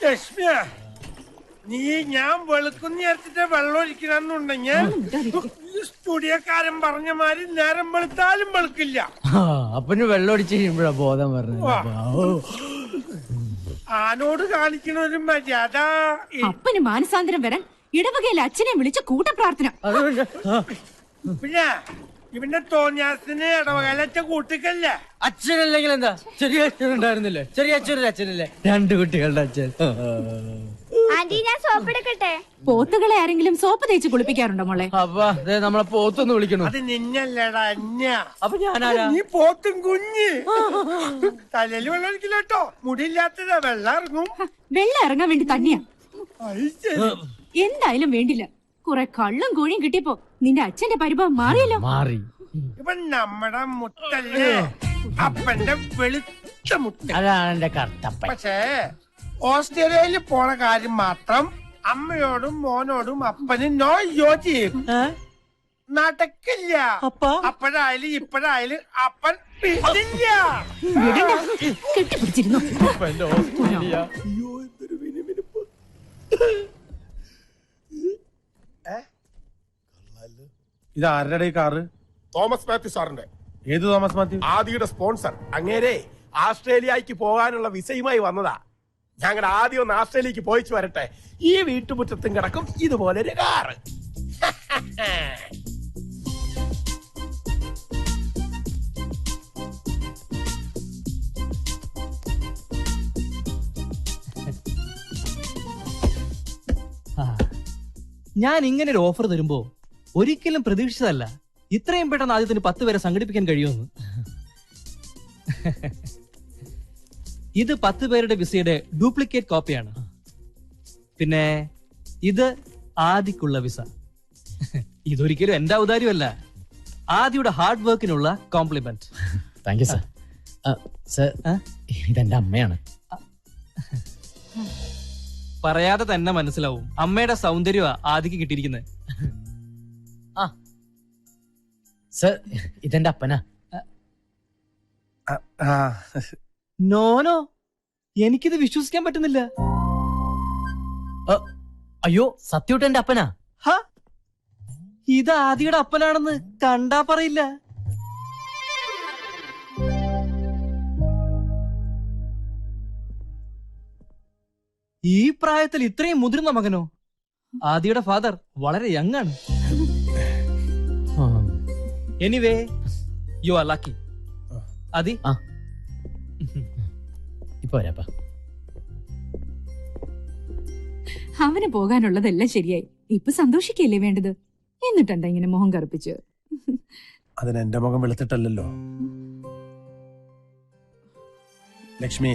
ലക്ഷ്മിയ, നീ ഞാൻ വെളുക്കുന്ന നേരത്തെ വെള്ളം ഒഴിക്കണമെന്നുണ്ടെങ്കിൽ സ്റ്റുഡിയോക്കാരൻ പറഞ്ഞ മാതിരി നേരം വെളുത്താലും വെളുക്കില്ല. അപ്പന് വെള്ളം ഒഴിച്ച് കഴിയുമ്പോഴാ ബോധം പറഞ്ഞത്. ആനോട് കാണിക്കണ ഒരു മര്യാദ. അപ്പന് മാനസാന്തരം വരാൻ ഇടവകയിലെ അച്ഛനെ വിളിച്ച കൂട്ടപ്രാർത്ഥന. പിന്നെ ഇവന്റെ തോന്നിയാസിന് ഇടവകയിലച്ച കൂട്ടിക്കല്ലേ. അച്ഛനല്ലെങ്കിൽ എന്താ, ചെറിയ അച്ഛൻ ഉണ്ടായിരുന്നില്ലേ? ചെറിയ അച്ഛനല്ലേ അച്ഛനല്ലേ? 2 കുട്ടികളുടെ അച്ഛൻ. ആന്റി, ഞാൻ സോപ്പ് എടുക്കട്ടെ? പോത്തുകളെ ആരെങ്കിലും സോപ്പ് തേച്ച് കുളിപ്പിക്കാറുണ്ടോ മോളെ? അപ്പൊ നമ്മളെ പോത്തൊന്ന് വിളിക്കണോ? അത് നിന്നല്ലേടാ, അന്യ. അപ്പൊ ഞാനാരാ? നീ പോത്തും കുഞ്ഞ്. തലയിൽ വെള്ളം ഒഴിക്കില്ല കേട്ടോ, മുടിയില്ലാത്തതാ, വെള്ളം ഇറങ്ങും. വെള്ളം ഇറങ്ങാൻ വേണ്ടി തന്നെയാ. എന്തായാലും വേണ്ടില്ല, കുറെ കള്ളും കോഴിയും കിട്ടിയപ്പോ നിന്റെ അച്ഛന്റെ പരിഭവം മാറിയല്ലോ. മാറി. ഇവൻ നമ്മടെ മുത്തല്ലേ, അപ്പന്റെ വെളുത്ത മുത്ത. അതാണ് എന്റെ കർത്തപ്പൻ. പക്ഷേ ഓസ്ട്രേലിയയിൽ പോണ കാര്യം മാത്രം അമ്മയോടും മോനോടും അപ്പന് നോ യോജിയും നടക്കില്ല. അപ്പോഴായാലും ഇപ്പോഴായാലും അപ്പൻ പിടില്ല. കെട്ടിപ്പിടിച്ചിരുന്നു. ഇത് ആരുടെ കാറ്? തോമസ് മാത്യു സാറിന്റെ. ഏത് തോമസ് മാത്യു? ആദിയുടെ സ്പോൺസർ. അങ്ങേരെ ആസ്ട്രേലിയക്ക് പോകാനുള്ള വിസയുമായി വന്നതാ. ഞങ്ങളുടെ ആദ്യം ഒന്ന് ആസ്ട്രേലിയക്ക് പോയിച്ചു വരട്ടെ. ഈ വീട്ടുമുറ്റത്തും കിടക്കും ഇതുപോലൊരു കാറ്. ഞാൻ ഇങ്ങനെ ഒരു ഓഫർ തരുമ്പോ ഒരിക്കലും പ്രതീക്ഷിച്ചതല്ല ഇത്രയും പെട്ടെന്ന് ആദ്യത്തിന് 10 പേരെ സംഘടിപ്പിക്കാൻ കഴിയുമെന്ന്. ഇത് 10 പേരുടെ വിസയുടെ ഡ്യൂപ്ലിക്കേറ്റ് കോപ്പിയാണ്. പിന്നെ ഇത് ആദിക്കുള്ള വിസ. ഇതൊരിക്കലും എന്റെ ഔദാര്യമല്ല, ആദിയുടെ ഹാർഡ് വർക്കിനുള്ള compliment. Thank you sir. Sir, ഇതെന്റെ അമ്മയാണ്. പറയാതെ തന്നെ മനസ്സിലാവും അമ്മയുടെ സൗന്ദര്യ ആദിക്ക് കിട്ടിയിരിക്കുന്നത്. സർ, ഇതെന്റെ അപ്പനാ. നോനോ, എനിക്കിത് വിശ്വസിക്കാൻ പറ്റുന്നില്ല. അയ്യോ, സത്യോട്ട് എന്റെ അപ്പനാ. ഇത് ആദിയുടെ അപ്പനാണെന്ന് കണ്ടാ പറയില്ല. ഈ പ്രായത്തിൽ ഇത്രയും മുതിർന്ന മകനോ? ആദിയുടെ ഫാദർ വളരെ യങ് ആണ്. Anyway, you are lucky. Adi, ഇപ്പൊ വരാപ്പ. അവന് പോകാനുള്ളതെല്ലാം ശരിയായി. ഇപ്പൊ സന്തോഷിക്കല്ലേ വേണ്ടത്? എന്നിട്ടെന്താ ഇങ്ങനെ മുഖം കറുപ്പിച്ച്? അതിന് എന്റെ മുഖം വെളുത്തിട്ടല്ലോ ലക്ഷ്മി.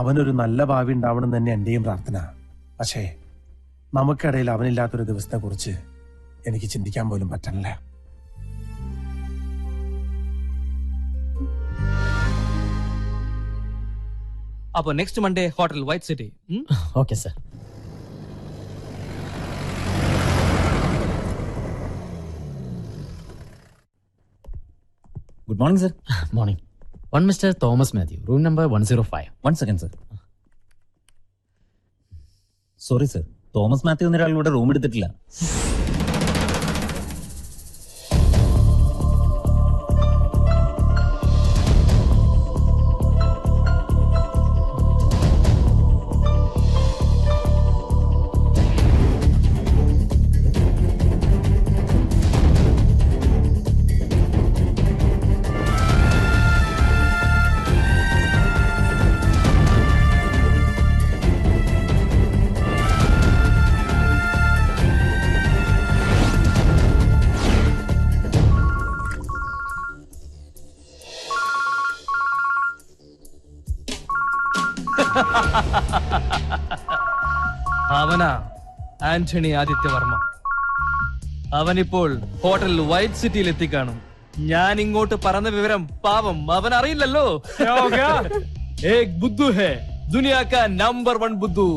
അവനൊരു നല്ല ഭാവി ഉണ്ടാവണം തന്നെ എന്റെയും പ്രാർത്ഥന. പക്ഷേ നമുക്കിടയിൽ അവനില്ലാത്തൊരു ദിവസത്തെ കുറിച്ച് എനിക്ക് ചിന്തിക്കാൻ പോലും പറ്റണില്ല. അപ്പൊ next Monday hotel White City. Okay sir. Good morning sir. Morning. One Mister Thomas Mathew, room number 105. 1 second sir. Sorry sir, Thomas Mathew എന്നൊരാളിവിടെ റൂം എടുത്തിട്ടില്ല. അവനാ ആന്റണി ആദിത്യവർമ്മ. അവനിപ്പോൾ ഹോട്ടൽ വൈറ്റ് സിറ്റിയിൽ എത്തിക്കാണും. ഞാൻ ഇങ്ങോട്ട് പറഞ്ഞ വിവരം പാവം അവൻ അറിയില്ലല്ലോ. ഏക് ബുദ്ധു ഹേ ദുനിയാ കാ നമ്പർ 1 ബുദ്ധു.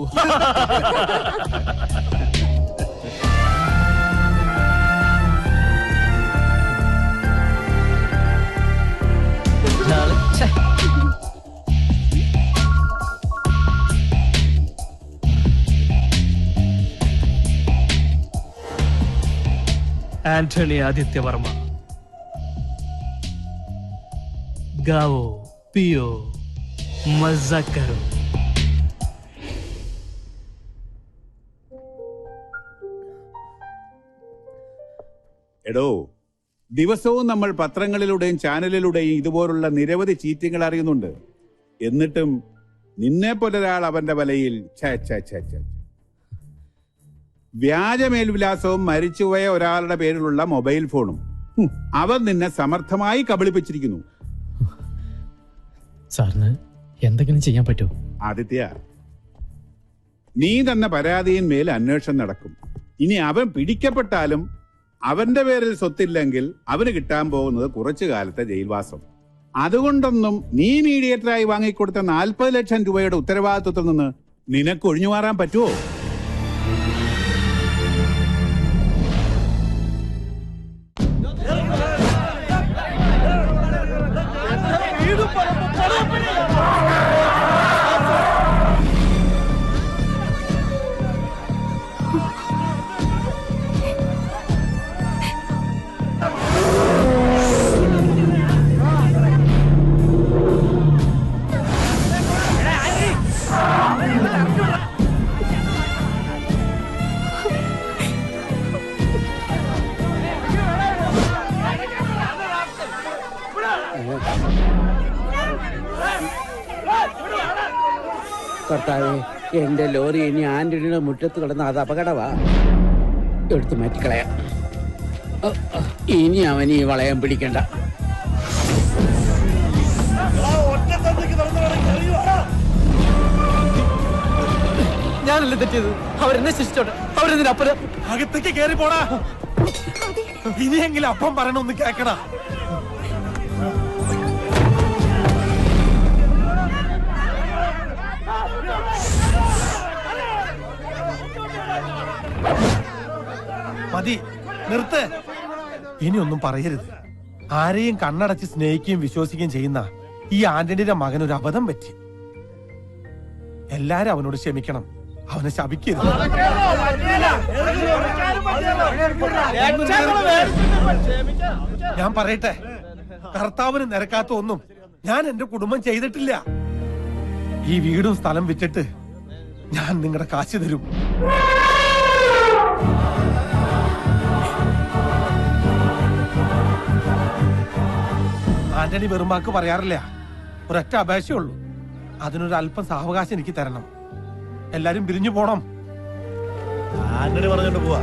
ആന്റണി ആദിത്യവർമ്മ. ഗാവോ പിയോ മസ്സ കരോ. എടോ, ദിവസവും നമ്മൾ പത്രങ്ങളിലൂടെയും ചാനലിലൂടെയും ഇതുപോലുള്ള നിരവധി ചീറ്റിങ്ങൾ അറിയുന്നുണ്ട്. എന്നിട്ടും നിന്നെ പോലൊരാൾ അവന്റെ വലയിൽ വ്യാജ മേൽവിലാസവും മരിച്ചുപോയ ഒരാളുടെ പേരിലുള്ള മൊബൈൽ ഫോണും അവൻ നിന്നെ സമർത്ഥമായി കബളിപ്പിച്ചിരിക്കുന്നു. സാറിന് എന്തെങ്കിലും ചെയ്യാൻ പറ്റുമോ? ആദിത്യ, നീ തന്ന പരാതിയിന്മേൽ അന്വേഷണം നടക്കും. ഇനി അവൻ പിടിക്കപ്പെട്ടാലും അവന്റെ പേരിൽ സ്വത്തില്ലെങ്കിൽ അവന് കിട്ടാൻ പോകുന്നത് കുറച്ചു കാലത്തെ ജയിൽവാസം. അതുകൊണ്ടൊന്നും നീ മീഡിയേറ്ററായി വാങ്ങിക്കൊടുത്ത 40 ലക്ഷം രൂപയുടെ ഉത്തരവാദിത്വത്തിൽ നിന്ന് നിനക്ക് ഒഴിഞ്ഞു മാറാൻ പറ്റുമോ? കർത്താവേ, എന്റെ ലോറി ഇനി ആന്റണിയുടെ മുറ്റത്ത് കിടന്ന് അത് അപകടമാ. എടുത്ത് മാറ്റിക്കളയാം. ഇനി അവൻ ഈ വളയം പിടിക്കണ്ട. ഞാനല്ലേ തെറ്റിയത്? അവരെന്നെ ശിക്ഷിച്ചോട്ടെ. അവരെന്തിനപ്പുറം അകത്തേക്ക് കേറി പോടാ. ഇനിയെങ്കിലും അപ്പം പറയണൊന്ന് കേക്കടാ. മതി, നിർത്ത്. ഇനിയൊന്നും പറയരുത്. ആരെയും കണ്ണടച്ച് സ്നേഹിക്കുകയും വിശ്വസിക്കുകയും ചെയ്യുന്ന ഈ ആന്റണിയുടെ മകൻ ഒരു അബദ്ധം പറ്റി. എല്ലാരും അവനോട് ക്ഷമിക്കണം. അവനെ ശപിക്കരുത്. ഞാൻ പറയട്ടെ, കർത്താവിന് നിരക്കാത്ത ഒന്നും ഞാൻ എന്റെ കുടുംബം ചെയ്തിട്ടില്ല. ഈ വീടും സ്ഥലം വിറ്റിട്ട് ഞാൻ നിങ്ങളുടെ കാശ് തരും. ആന്റണി വെറുമ്പാക്ക് പറയാറില്ല. ഒരൊറ്റ അപേക്ഷയുള്ളൂ. അതിനൊരു അല്പം സാവകാശം എനിക്ക് തരണം. എല്ലാരും പിരിഞ്ഞു പോണം. ആന്റണി പറഞ്ഞോണ്ട് പോവാ.